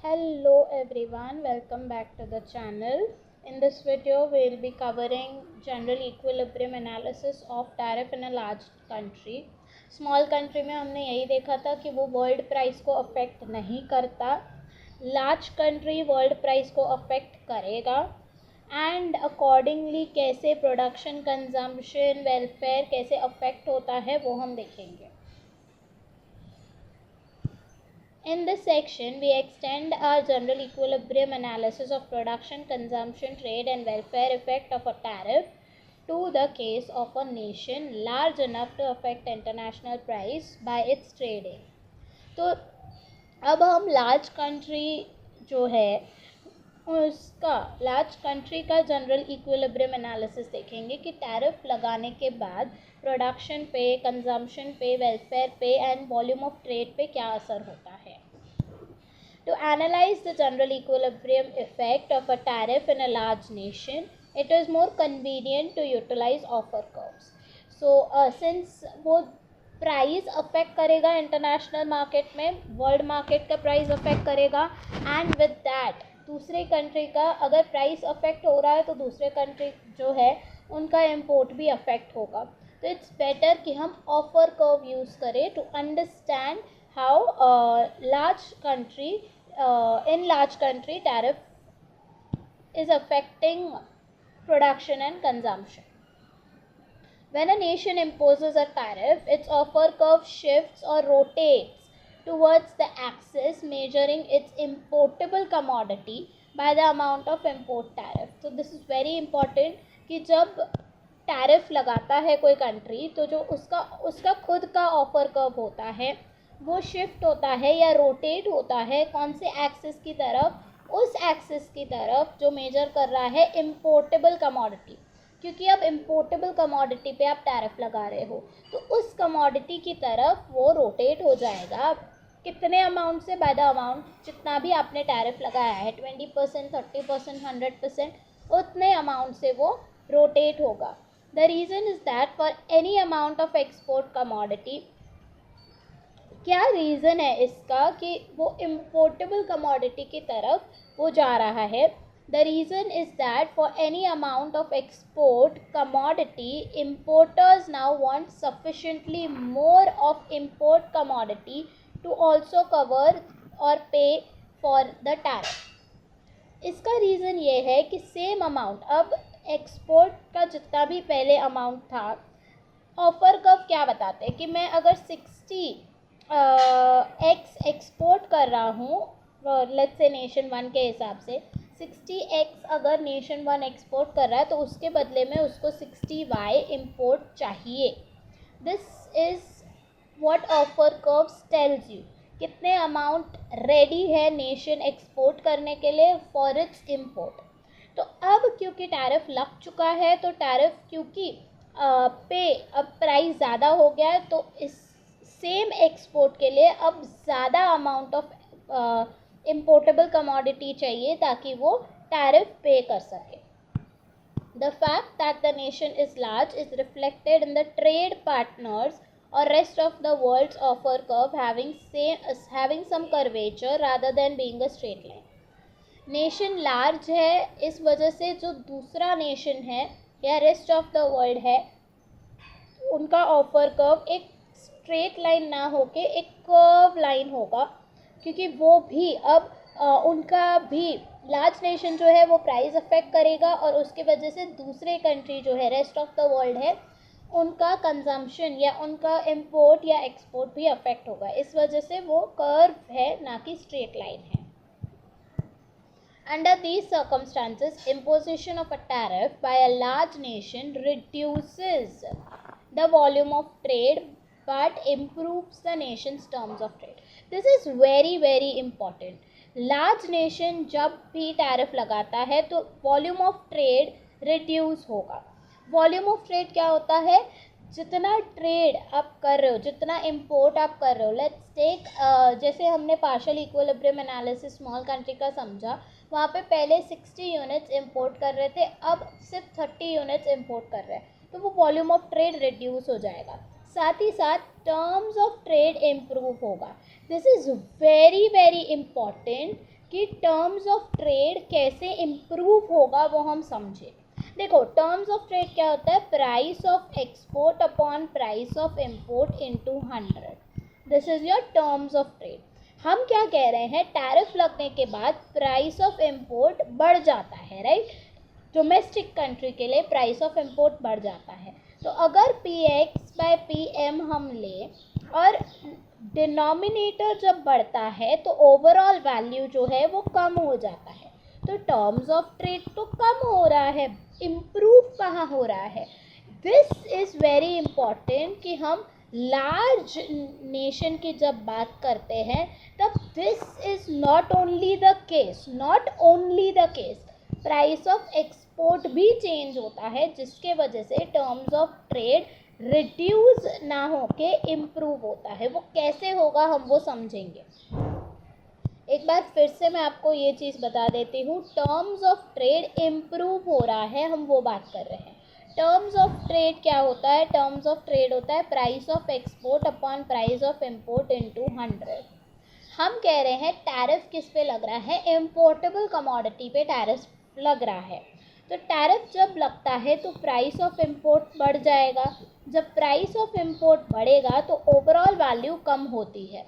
Hello everyone, welcome back to the channel. In this video, we will be covering general equilibrium analysis of tariff in a large country. Small country में हमने यही देखा था कि वो world price को affect नहीं करता. लार्ज कंट्री वर्ल्ड प्राइस को अफेक्ट करेगा एंड अकॉर्डिंगली कैसे प्रोडक्शन, कंजम्पशन, वेलफेयर कैसे अफेक्ट होता है वो हम देखेंगे. In this section, we extend our general equilibrium analysis of production, consumption, trade and welfare effect of a tariff to the case of a nation large enough to affect international price by its trading. तो अब हम large country जो है उसका large country का general equilibrium analysis देखेंगे कि tariff लगाने के बाद प्रोडक्शन पे, कंजम्पशन पे, वेलफेयर पे एंड वॉल्यूम ऑफ ट्रेड पे क्या असर होता है. To analyze the general equilibrium effect of a tariff in a large nation, it is more convenient to utilize offer curves. So, since वो प्राइस अफेक्ट करेगा international market में, world market का price affect करेगा and with that दूसरे country का अगर price affect हो रहा है तो दूसरे कंट्री जो है उनका इम्पोर्ट भी अफेक्ट होगा. तो इट्स बेटर कि हम ऑफर कर्व यूज़ करें to understand how in large country tariff is affecting production and consumption. When a nation imposes a tariff, its offer curve shifts or rotates towards the axis measuring its importable commodity by the amount of import tariff. So this is very important कि जब tariff लगाता है कोई country तो जो उसका खुद का ऑफर कर्व होता है वो शिफ्ट होता है या रोटेट होता है कौन से एक्सिस की तरफ, उस एक्सिस की तरफ जो मेजर कर रहा है इम्पोर्टेबल कमोडिटी. क्योंकि अब इम्पोर्टेबल कमोडिटी पे आप टैरिफ लगा रहे हो तो उस कमोडिटी की तरफ वो रोटेट हो जाएगा. कितने अमाउंट से? बाय द अमाउंट, जितना भी आपने टैरिफ लगाया है 20%, 30%, 100%, उतने अमाउंट से वो रोटेट होगा. The reason is that for any amount of export commodity, क्या रीज़न है इसका कि वो इम्पोर्टेबल कमोडिटी की तरफ वो जा रहा है. The reason is that for any amount of export commodity importers now want sufficiently more of import commodity to also cover or pay for the tariff. इसका रीज़न ये है कि सेम अमाउंट, अब एक्सपोर्ट का जितना भी पहले अमाउंट था, ऑफर कर्व क्या बताते हैं कि मैं अगर 60 एक्सपोर्ट कर रहा हूँ, लेट्स से नेशन वन के हिसाब से 60x अगर नेशन वन एक्सपोर्ट कर रहा है तो उसके बदले में उसको 60y इम्पोर्ट चाहिए. This is what offer curves tells you. कितने अमाउंट रेडी है नेशन एक्सपोर्ट करने के लिए फॉर इट्स इम्पोर्ट. तो अब क्योंकि टैरिफ लग चुका है तो टैरिफ क्योंकि अब प्राइस ज़्यादा हो गया है तो इस सेम एक्सपोर्ट के लिए अब ज़्यादा अमाउंट ऑफ इम्पोर्टेबल कमोडिटी चाहिए ताकि वो टैरिफ पे कर सके. The fact that the nation is large is reflected in the trade partners or rest of the world's offer curve having some curvature rather than being a straight line. Nation large है, इस वजह से जो दूसरा nation है या rest of the world है उनका ऑफर कर्व एक स्ट्रेट लाइन ना होके एक कर्व लाइन होगा. क्योंकि वो भी अब उनका भी लार्ज नेशन जो है वो प्राइस अफेक्ट करेगा और उसके वजह से दूसरे कंट्री जो है रेस्ट ऑफ द वर्ल्ड है उनका कंजम्पशन या उनका इम्पोर्ट या एक्सपोर्ट भी अफेक्ट होगा. इस वजह से वो कर्व है ना कि स्ट्रेट लाइन है. Under these circumstances, imposition of a tariff by a large nation reduces the volume of trade but improves the nation's terms of trade. This is very very important. Large nation जब भी tariff लगाता है तो volume of trade reduce होगा. Volume of trade क्या होता है? जितना ट्रेड आप कर रहे हो, जितना इम्पोर्ट आप कर रहे हो. लेट्स टेक जैसे हमने partial equilibrium analysis small country का समझा, वहाँ पे पहले 60 यूनिट्स इम्पोर्ट कर रहे थे, अब सिर्फ 30 यूनिट्स इम्पोर्ट कर रहे हैं तो वो वॉल्यूम ऑफ ट्रेड रिड्यूस हो जाएगा. साथ ही साथ टर्म्स ऑफ ट्रेड इम्प्रूव होगा. This is very very important कि टर्म्स ऑफ ट्रेड कैसे इम्प्रूव होगा वो हम समझे। देखो, टर्म्स ऑफ ट्रेड क्या होता है? Price of export upon price of import into 100, this is your terms of trade. हम क्या कह रहे हैं? टैरिफ लगने के बाद प्राइस ऑफ इम्पोर्ट बढ़ जाता है, राइट? डोमेस्टिक कंट्री के लिए प्राइस ऑफ इम्पोर्ट बढ़ जाता है। तो अगर px बाय pm हम लें और डिनोमिनेटर जब बढ़ता है तो ओवरऑल वैल्यू जो है वो कम हो जाता है। तो टर्म्स ऑफ ट्रेड तो कम हो रहा है, इम्प्रूव कहाँ हो रहा है? दिस इज़ वेरी इम्पॉर्टेंट कि हम लार्ज नेशन की जब बात करते हैं तब this is not only the case, price of export भी चेंज होता है, जिसके वजह से टर्म्स ऑफ ट्रेड रिड्यूस ना हो के इम्प्रूव होता है। वो कैसे होगा हम वो समझेंगे। एक बार फिर से मैं आपको ये चीज़ बता देती हूँ, टर्म्स ऑफ ट्रेड इम्प्रूव हो रहा है, हम वो बात कर रहे हैं। टर्म्स ऑफ ट्रेड क्या होता है? टर्म्स ऑफ ट्रेड होता है price of export upon price of import into 100। हम कह रहे हैं टैरिफ किस पे लग रहा है? इम्पोर्टेबल कमोडिटी पे टैरिफ लग रहा है। तो टैरिफ जब लगता है तो प्राइस ऑफ इम्पोर्ट बढ़ जाएगा। जब प्राइस ऑफ इम्पोर्ट बढ़ेगा तो ओवरऑल वैल्यू कम होती है।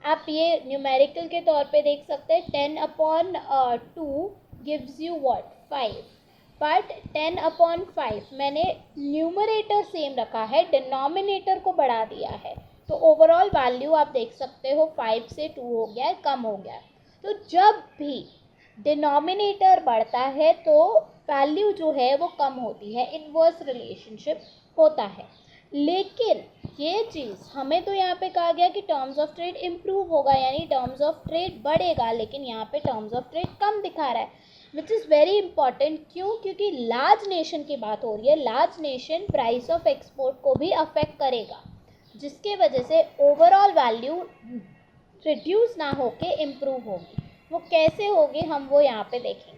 आप ये न्यूमेरिकल के तौर पे देख सकते हैं, 10/2 गिव्स यू व्हाट? 5, बट 10/5 मैंने न्यूमरेटर सेम रखा है, डिनोमिनेटर को बढ़ा दिया है, तो ओवरऑल वैल्यू आप देख सकते हो 5 से 2 हो गया है, कम हो गया है। तो जब भी डिनोमिनेटर बढ़ता है तो वैल्यू जो है वो कम होती है, इनवर्स रिलेशनशिप होता है। लेकिन ये चीज़ हमें तो यहाँ पे कहा गया कि टर्म्स ऑफ ट्रेड इम्प्रूव होगा, यानी टर्म्स ऑफ ट्रेड बढ़ेगा, लेकिन यहाँ पे टर्म्स ऑफ ट्रेड कम दिखा रहा है, विच इज़ वेरी इंपॉर्टेंट। क्यों? क्योंकि लार्ज नेशन की बात हो रही है। Large nation price of export को भी अफेक्ट करेगा, जिसके वजह से ओवरऑल वैल्यू रिड्यूस ना होके इम्प्रूव होगी। वो कैसे होगी हम वो यहाँ पे देखेंगे।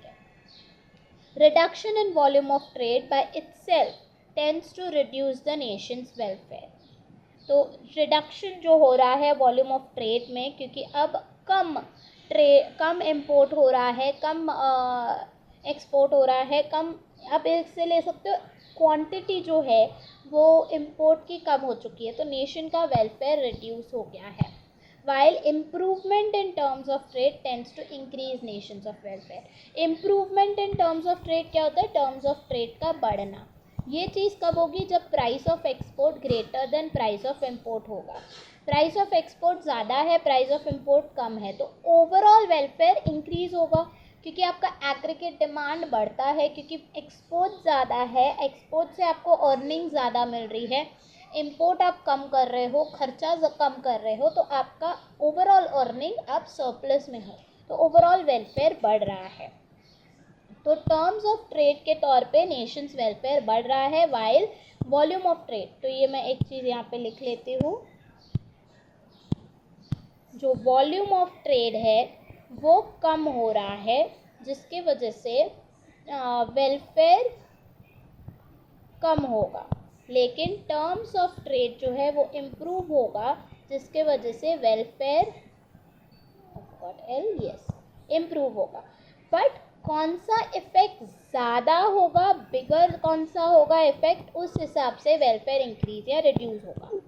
Reduction in volume of trade by itself tends to reduce the nation's welfare. तो रिडक्शन जो हो रहा है वॉल्यूम ऑफ ट्रेड में, क्योंकि अब कम इम्पोर्ट हो रहा है, कम एक्सपोर्ट हो रहा है, कम, आप इससे ले सकते हो क्वांटिटी जो है वो इम्पोर्ट की कम हो चुकी है, तो नेशन का वेलफेयर रिड्यूस हो गया है। while improvement in terms of trade tends to increase nations of welfare. improvement in terms of trade क्या होता है? terms of trade का बढ़ना। ये चीज़ कब होगी? जब price of export greater than price of import होगा। प्राइस ऑफ एक्सपोर्ट ज़्यादा है, प्राइस ऑफ इम्पोर्ट कम है, तो ओवरऑल वेलफेयर इंक्रीज होगा, क्योंकि आपका एग्रीगेट डिमांड बढ़ता है, क्योंकि एक्सपोर्ट ज़्यादा है, एक्सपोर्ट से आपको अर्निंग ज़्यादा मिल रही है, इम्पोर्ट आप कम कर रहे हो, खर्चा कम कर रहे हो, तो आपका ओवरऑल अर्निंग आप सरप्लस में हो, तो ओवरऑल वेलफेयर बढ़ रहा है। तो टर्म्स ऑफ ट्रेड के तौर पे नेशंस वेलफेयर बढ़ रहा है, वाइल वॉल्यूम ऑफ ट्रेड, तो ये मैं एक चीज़ यहाँ पे लिख लेती हूँ, जो वॉल्यूम ऑफ ट्रेड है वो कम हो रहा है, जिसकी वजह से वेलफेयर कम होगा। लेकिन टर्म्स ऑफ ट्रेड जो है वो इम्प्रूव होगा, जिसके वजह से वेलफेयर इम्प्रूव होगा। बट कौन सा इफेक्ट ज़्यादा होगा, बिगर कौन सा होगा इफेक्ट, उस हिसाब से वेलफेयर इंक्रीज या रिड्यूस होगा।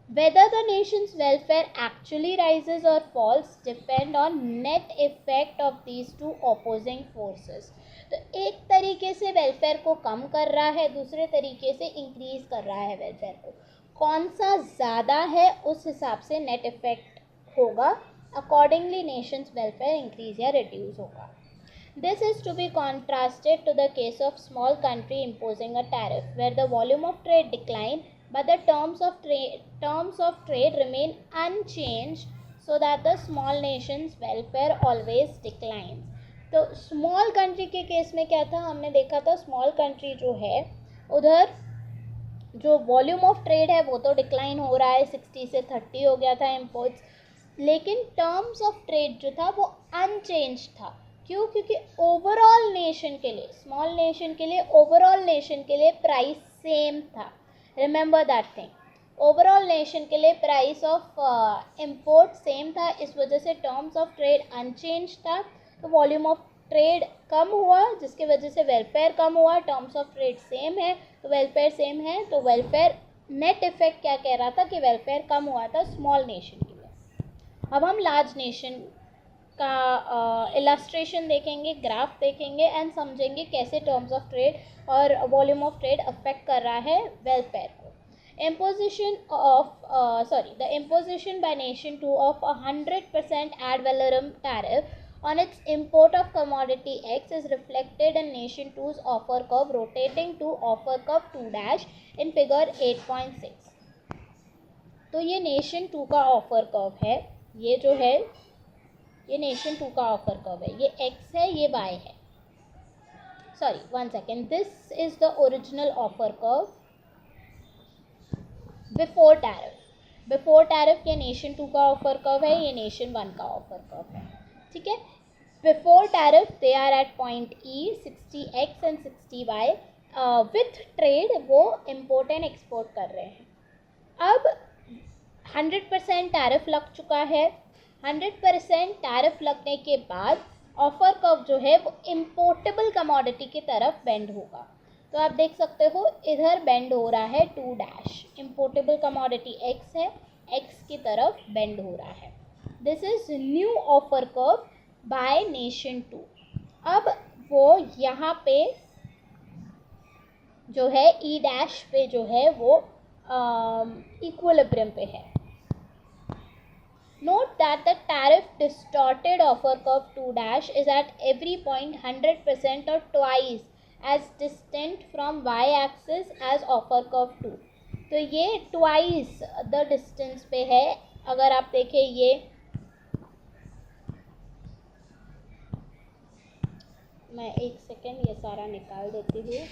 Whether the nation's welfare actually rises or falls depend on net effect of these two opposing forces. तो एक तरीके से वेलफेयर को कम कर रहा है, दूसरे तरीके से इंक्रीज कर रहा है वेलफेयर को। कौन सा ज़्यादा है उस हिसाब से नेट इफेक्ट होगा, अकॉर्डिंगली नेशंस वेलफेयर इंक्रीज या रिड्यूस होगा। This is to be contrasted to the case of small country imposing a tariff, where the volume of trade decline but the terms of trade remain unchanged, so that the small nation's welfare always declines. तो small country के case में क्या था? हमने देखा था small country जो है उधर जो वॉल्यूम ऑफ ट्रेड है वो तो डिक्लाइन हो रहा है, 60 से 30 हो गया था इम्पोर्ट्स, लेकिन टर्म्स ऑफ ट्रेड जो था वो अनचेंज था। क्यों? क्योंकि ओवरऑल नेशन के लिए, स्मॉल नेशन के लिए, ओवरऑल नेशन के लिए प्राइस सेम था। Remember that thing, overall nation के लिए प्राइस ऑफ इंपोर्ट सेम था, इस वजह से टर्म्स ऑफ ट्रेड अनचेंज था, तो वॉल्यूम ऑफ ट्रेड कम हुआ जिसकी वजह से वेलफेयर कम हुआ। टर्म्स ऑफ ट्रेड सेम है तो वेलफेयर सेम है, तो वेलफेयर नेट इफेक्ट क्या कह रहा था कि वेलफेयर कम हुआ था स्मॉल नेशन के लिए। अब हम लार्ज नेशन का इलस्ट्रेशन देखेंगे, ग्राफ देखेंगे एंड समझेंगे कैसे टर्म्स ऑफ ट्रेड और वॉल्यूम ऑफ ट्रेड अफेक्ट कर रहा है वेलफेयर को। The imposition by nation 2 of 100% ad valorem tariff on its import of commodity X is reflected in nation 2's offer curve rotating to offer curve 2- in figure 8.6। तो ये nation 2 का offer curve है, ये जो है ये nation 2 का offer curve है, ये X है ये Y है, sorry 1 second, this is the original offer curve before tariff ये नेशन 2 का ऑफर कर्व है, ये नेशन 1 का ऑफर कर्व है, ठीक है। Before tariff they are at point E 60X and 60Y, with trade वो इम्पोर्ट एंड एक्सपोर्ट कर रहे हैं। अब 100% टैरिफ लग चुका है, 100% टैरिफ लगने के बाद ऑफर कर्व जो है वो इम्पोर्टेबल कमोडिटी की तरफ बेंड होगा। तो आप देख सकते हो इधर बेंड हो रहा है 2-, इम्पोर्टेबल कमोडिटी X है, X की तरफ बेंड हो रहा है। This is new offer curve y nation 2। अब वो यहाँ पे जो है E- पे जो है वो इक्विलिब्रियम पे है। Note that the tariff distorted offer curve 2- is at every point 100% or twice as distant from y-axis as offer curve 2। तो ये twice the distance पे है। अगर आप देखें ये, मैं एक सेकेंड ये सारा निकाल देती हूँ।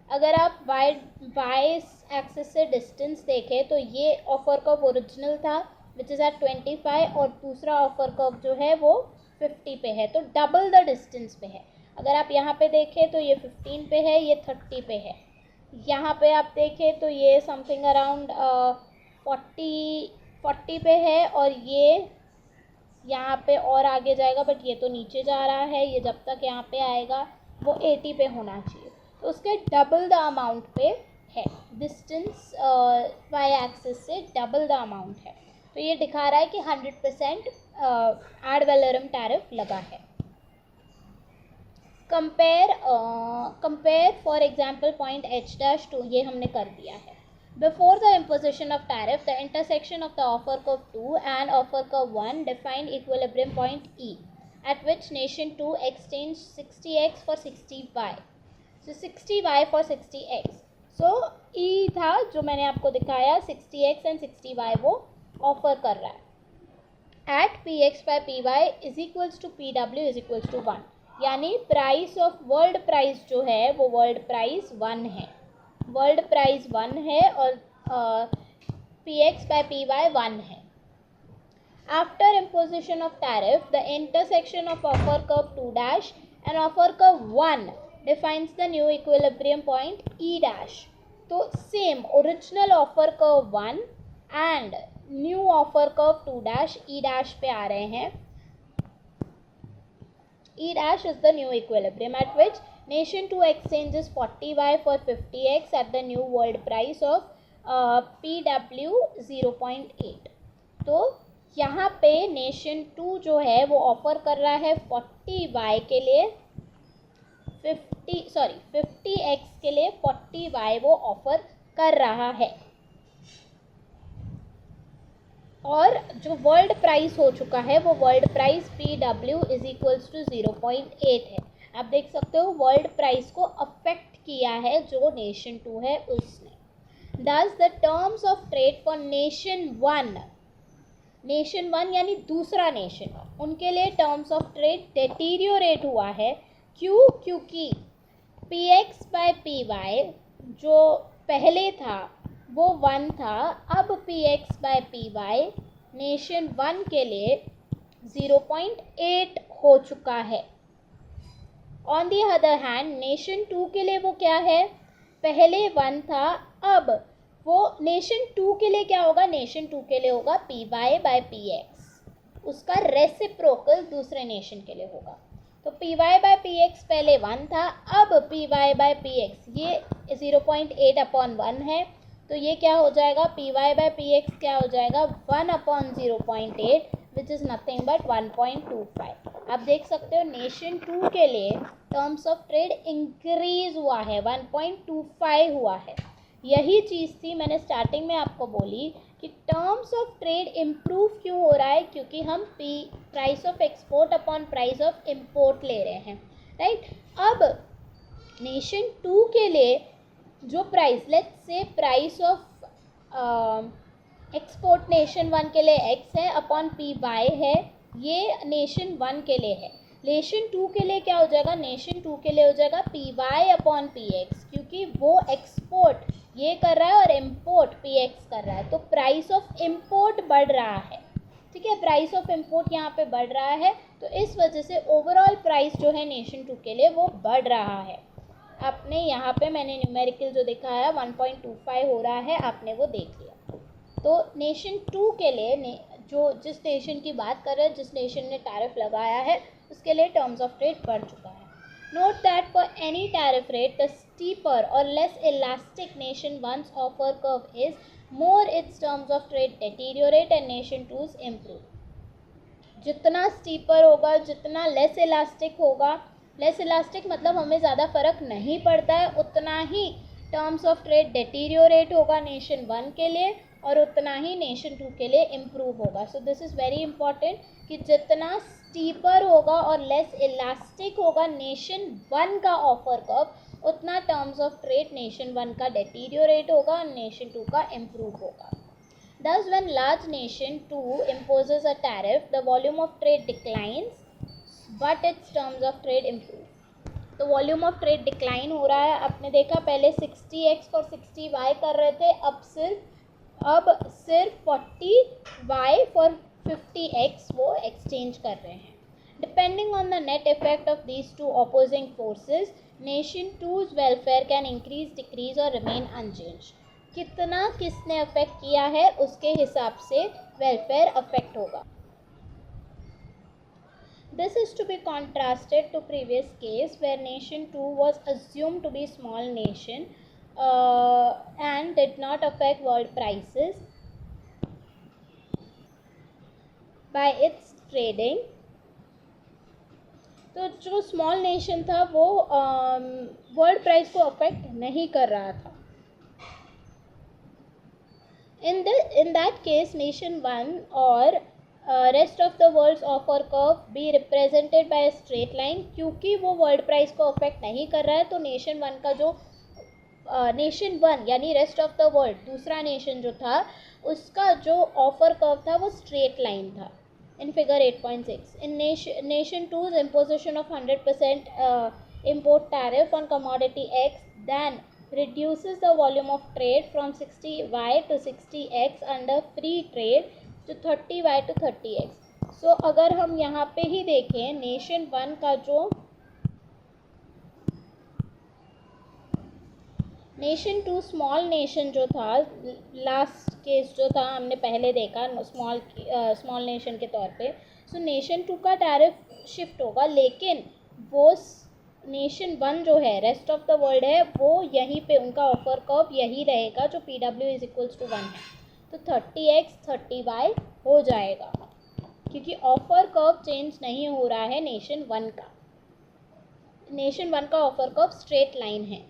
अगर आप y एक्सिस से डिस्टेंस देखें तो ये ऑफर कर्व ओरिजिनल था विच इज़ एट 25 और दूसरा ऑफर कर्व जो है वो 50 पे है, तो डबल द डिस्टेंस पे है। अगर आप यहाँ पे देखें तो ये 15 पे है, ये 30 पे है। यहाँ पे आप देखें तो ये समथिंग अराउंड 40 पे है, और ये यहाँ पे और आगे जाएगा, बट ये तो नीचे जा रहा है, ये जब तक यहाँ पे आएगा वो 80 पे होना चाहिए, तो उसके डबल द अमाउंट पे है। डिस्टेंस y एक्सिस से डबल द अमाउंट है, तो ये दिखा रहा है कि 100% एड वैलोरम टैरिफ लगा है। Compare for example point H- to, ये हमने कर दिया है। Before the imposition of tariff, the intersection of the offer curve 2 and offer curve 1 defined equilibrium point E, at which nation 2 exchanged 60X for 60Y. So 60Y for 60X. So E था जो मैंने आपको दिखाया, 60X and 60Y वो offer कर रहा है। At PX by PY is equals to PW is equals to 1, यानी प्राइस ऑफ वर्ल्ड प्राइस जो है वो वर्ल्ड प्राइस 1 है, वर्ल्ड प्राइस 1 है और PX by PY 1 है। After imposition of tariff, the intersection of offer curve 2- and offer curve 1 defines the new equilibrium point E-। तो same original offer curve 1 and new offer curve 2- E- पे आ रहे हैं। E- is the new equilibrium at which nation 2 exchanges 40Y for 50X at the new world price of PW 0.8। तो यहाँ पे nation 2 जो है वो ऑफर कर रहा है 40Y के लिए 50X के लिए 40Y वो ऑफर कर रहा है, और जो वर्ल्ड प्राइस हो चुका है वो world price PW is equals to 0.8 है। आप देख सकते हो वर्ल्ड प्राइस को अफेक्ट किया है जो नेशन 2 है उसने। Thus the terms of trade for nation 1 यानी दूसरा नेशन, उनके लिए टर्म्स ऑफ ट्रेड डेटीरियोरेट हुआ है। क्यों? क्योंकि PX by PY जो पहले था वो 1 था, अब PX by PY नेशन 1 के लिए 0.8 हो चुका है। On the other hand nation 2 के लिए वो क्या है, पहले 1 था अब वो नेशन 2 के लिए क्या होगा, नेशन 2 के लिए होगा P Y by P X, उसका रेसिप्रोकल दूसरे नेशन के लिए होगा। तो P Y by P X पहले 1 था, अब P Y by P X ये 0.8/1 है, तो ये क्या हो जाएगा, P Y by P X क्या हो जाएगा 1/0.8 विच इज़ नथिंग बट 1.25। आप देख सकते हो नेशन 2 के लिए टर्म्स ऑफ ट्रेड इंक्रीज हुआ है, 1.25 हुआ है। यही चीज़ थी मैंने स्टार्टिंग में आपको बोली कि टर्म्स ऑफ ट्रेड इम्प्रूव क्यों हो रहा है, क्योंकि हम price of export upon price of import ले रहे हैं, राइट। अब नेशन 2 के लिए जो price, let's say price of export nation 1 के लिए x है अपॉन पी वाई है, ये नेशन 1 के लिए है। नेशन 2 के लिए क्या हो जाएगा, नेशन 2 के लिए हो जाएगा P Y upon P X, क्योंकि वो एक्सपोर्ट ये कर रहा है और इम्पोर्ट पी एक्स कर रहा है, तो प्राइस ऑफ इम्पोर्ट बढ़ रहा है, ठीक है, प्राइस ऑफ इम्पोर्ट यहाँ पे बढ़ रहा है, तो इस वजह से ओवरऑल प्राइस जो है नेशन 2 के लिए वो बढ़ रहा है। आपने यहाँ पे मैंने न्यूमेरिकल जो दिखाया 1.25 हो रहा है, आपने वो देख लिया। तो नेशन 2 के लिए जो जिस नेशन की बात कर रहे हैं, जिस नेशन ने टैरिफ लगाया है, उसके लिए टर्म्स ऑफ ट्रेड बढ़ चुका है। Note that for any tariff rate the steeper or less elastic nation 1's offer curve is more its terms of trade deteriorate and nation 2's improve. जितना steeper होगा, जितना लेस इलास्टिक होगा, less elastic मतलब हमें ज़्यादा फर्क नहीं पड़ता है, उतना ही टर्म्स ऑफ ट्रेड डेटीरियोरेट होगा नेशन 1 के लिए और उतना ही नेशन 2 के लिए इम्प्रूव होगा। So this is very important कि जितना स्टीपर होगा और लेस इलास्टिक होगा नेशन 1 का ऑफर कर्व, उतना टर्म्स ऑफ ट्रेड नेशन 1 का डेटीरियोरेट होगा और नेशन 2 का इम्प्रूव होगा। Thus, when large nation 2 imposes a tariff, the volume of trade declines, but its terms of trade improve. तो वॉल्यूम ऑफ ट्रेड डिक्लाइन हो रहा है। आपने देखा पहले 60x और 60y कर रहे थे, अब सिर्फ 40y फॉर 50x वो एक्सचेंज कर रहे हैं। Depending on the net effect of these two opposing forces, nation 2's welfare can increase, decrease और रिमेन अनचेंज। कितना किसने अफेक्ट किया है उसके हिसाब से वेलफेयर अफेक्ट होगा। This is to be contrasted to previous case where nation 2 was assumed to be small nation and did not affect world prices by its trading. तो जो स्मॉल नेशन था वो वर्ल्ड प्राइस को affect नहीं कर रहा था। In that case, nation 1 और rest of the world's offer curve be represented by a straight line, क्योंकि वो वर्ल्ड प्राइस को अफेक्ट नहीं कर रहा है, तो नेशन 1 का जो नेशन 1 यानी रेस्ट ऑफ द वर्ल्ड दूसरा नेशन जो था, उसका जो ऑफर कर्व था वो स्ट्रेट लाइन था in figure 8.6. In nation 2's imposition of 100% import tariff on commodity X then reduces the volume of trade from 60y to 60x under free trade to 30y to 30x. So अगर हम यहाँ पे ही देखें nation 1 का जो nation 2 small nation जो था, last case जो था हमने पहले देखा स्मॉल नेशन के तौर पे, सो नेशन 2 का टैरिफ शिफ्ट होगा, लेकिन वो नेशन 1 जो है रेस्ट ऑफ द वर्ल्ड है वो यहीं पे उनका ऑफर कर्व यही रहेगा जो PW इज इक्वल्स टू 1 है, तो 30x 30y हो जाएगा, क्योंकि ऑफर कर्व चेंज नहीं हो रहा है नेशन 1 का। नेशन 1 का ऑफर कर्व स्ट्रेट लाइन है।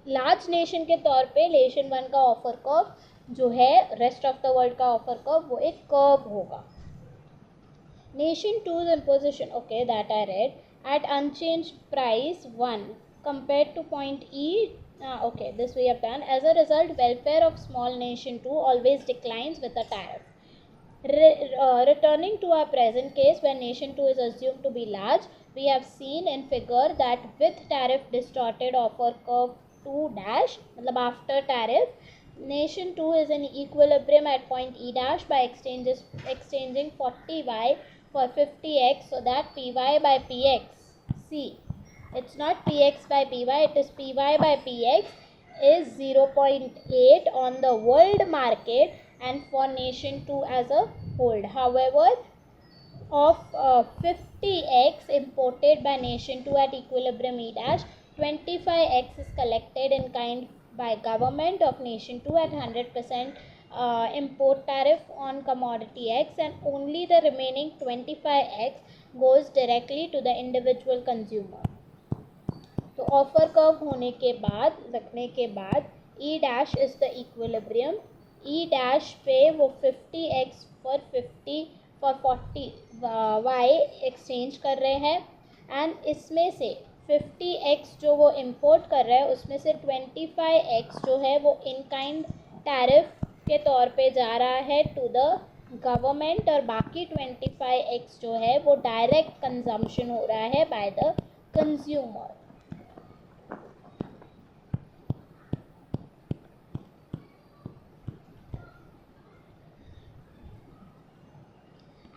लार्ज नेशन के तौर पे नेशन 1 का ऑफर कर्व जो है रेस्ट ऑफ द वर्ल्ड का ऑफर कर्व वो एक कर्व होगा। Nation 2's imposition, okay, that I read, at unchanged price 1 compared to point E, okay, this we have done. As a result, welfare of small nation 2 always declines with a tariff. Returning to our present case where nation 2 is assumed to be large, we have seen in figure that with tariff distorted offer curve 2 dash, मतलब after tariff, nation 2 is in equilibrium at point E dash by exchanging 40y for 50x, so that py by px, see, it's not px by py, it is py by px is 0.8 on the world market and for nation 2 as a whole. However, of 50x imported by nation 2 at equilibrium E dash, 25x is collected in kind by government of nation 2 at 100% import tariff on commodity X, and only the remaining 25x goes directly to the individual consumer. तो offer curve होने के बाद रखने के बाद ई dash is the equilibrium. E dash पे वो 50x for 40 y exchange कर रहे हैं, एंड इसमें से 50x जो वो इंपोर्ट कर रहा है उसमें से 25x जो है वो इन काइंड टैरिफ के तौर पे जा रहा है टू द गवर्नमेंट, और बाकी 25x जो है वो डायरेक्ट कंजम्पशन हो रहा है by the consumer.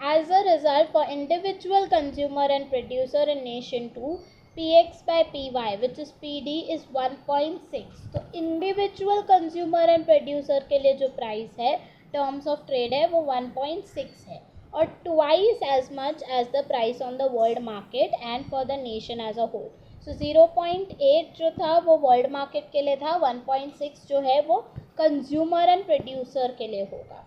As a result, for individual consumer and producer in nation 2, px by py which is pd is 1.6. तो individual consumer and producer के लिए जो प्राइस है terms of trade है वो 1.6 है, और twice as much as the price on the world market and for the nation as a whole. So 0.8 जो था वो world market के लिए था, 1.6 जो है वो consumer and producer के लिए होगा.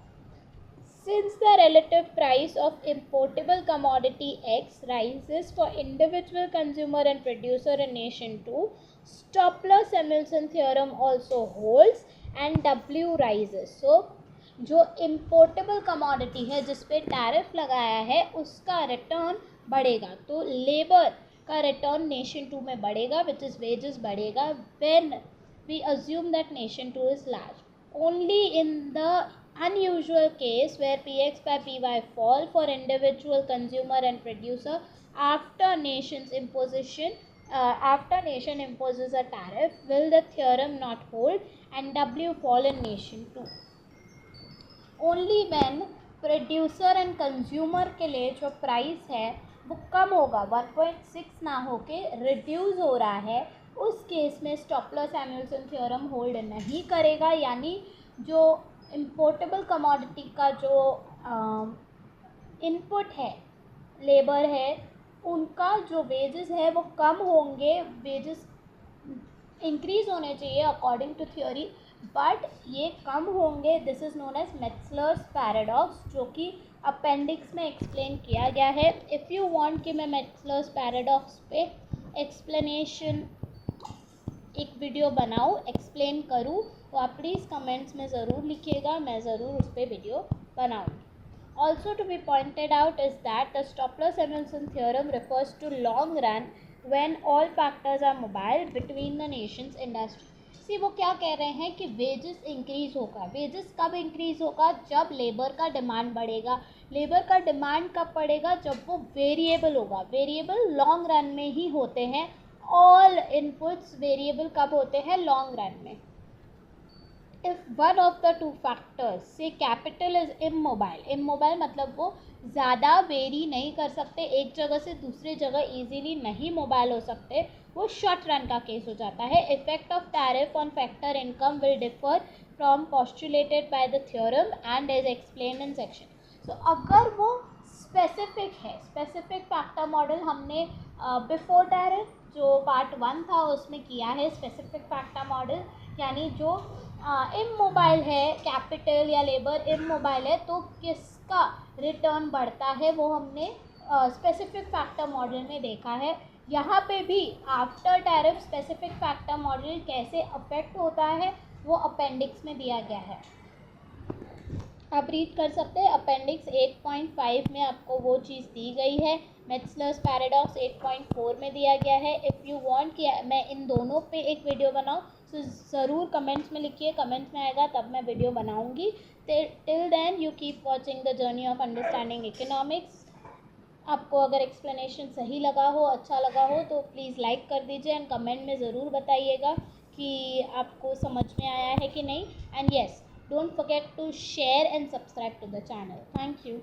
Since the relative price of importable commodity X rises for individual consumer and producer in nation 2, Stopler-Samuelson theorem also holds and W rises. So, जो importable commodity है जिस पे टैरिफ लगाया है उसका रिटर्न बढ़ेगा, तो लेबर का रिटर्न नेशन 2 में बढ़ेगा, विच इज़ वेजेस बढ़ेगा when we assume that nation 2 is large. Only in the unusual case where px by py fall for individual consumer and producer after nation imposes a tariff will the theorem not hold and W fall in nation 2. Only when producer and consumer के लिए जो price है वो कम होगा, 1.6 ना होके reduce हो रहा है, उस केस में स्टॉपलर-सैमुएल्सन थ्योरम होल्ड नहीं करेगा. यानी जो इम्पोर्टेबल कमोडिटी का जो इनपुट है, लेबर है, उनका जो वेजेस है वो कम होंगे, वेजेस इंक्रीज होने चाहिए अकॉर्डिंग टू थ्योरी, बट ये कम होंगे. This is known as Metzler's paradox, जो कि अपेंडिक्स में एक्सप्लेन किया गया है. इफ़ यू वांट कि मैं मेट्सलर्स पैराडॉक्स पे एक्सप्लेनेशन एक वीडियो बनाऊँ, एक्सप्लेन करूँ, तो आप प्लीज़ कमेंट्स में ज़रूर लिखिएगा, मैं ज़रूर उस पर वीडियो बनाऊँगी. Also to be pointed out is that the Stopler-Samuelson theorem refers to long run when all factors are mobile between the nations industry. See, वो क्या कह रहे हैं कि वेजेस इंक्रीज होगा. वेजेस कब इंक्रीज होगा? जब लेबर का डिमांड बढ़ेगा. लेबर का डिमांड कब बढ़ेगा? जब वो वेरिएबल होगा. वेरिएबल लॉन्ग रन में ही होते हैं. ऑल इनपुट्स वेरिएबल कब होते हैं? लॉन्ग रन में. If one of the two factors, say capital is immobile मतलब वो ज़्यादा वेरी नहीं कर सकते, एक जगह से दूसरी जगह इजीली नहीं मोबाइल हो सकते, वो शॉर्ट रन का केस हो जाता है. Effect of tariff on factor income will differ from postulated by the theorem and is explain in section. तो अगर वो स्पेसिफिक है, स्पेसिफिक फैक्टर मॉडल हमने बिफोर टैरिफ जो पार्ट 1 था उसमें किया है. स्पेसिफिक फैक्टर मॉडल यानी जो इमोबाइल है, कैपिटल या लेबर इमोबाइल है, तो किसका रिटर्न बढ़ता है वो हमने स्पेसिफिक फैक्टर मॉडल में देखा है. यहाँ पे भी after tariff specific factor model कैसे अफेक्ट होता है वो अपेंडिक्स में दिया गया है, आप रीड कर सकते हैं. अपेंडिक्स 8.5 में आपको वो चीज़ दी गई है. मेट्सलर्स पैराडॉक्स 8.4 में दिया गया है. इफ़ यू वांट कि मैं इन दोनों पे एक वीडियो बनाऊँ तो ज़रूर कमेंट्स में लिखिए, कमेंट्स में आएगा तब मैं वीडियो बनाऊँगी. Till then you keep watching the journey of understanding economics. आपको अगर एक्सप्लेनेशन सही लगा हो, अच्छा लगा हो, तो प्लीज़ लाइक कर दीजिए एंड कमेंट में ज़रूर बताइएगा कि आपको समझ में आया है कि नहीं. And yes, don't forget to share and subscribe to the channel. Thank you.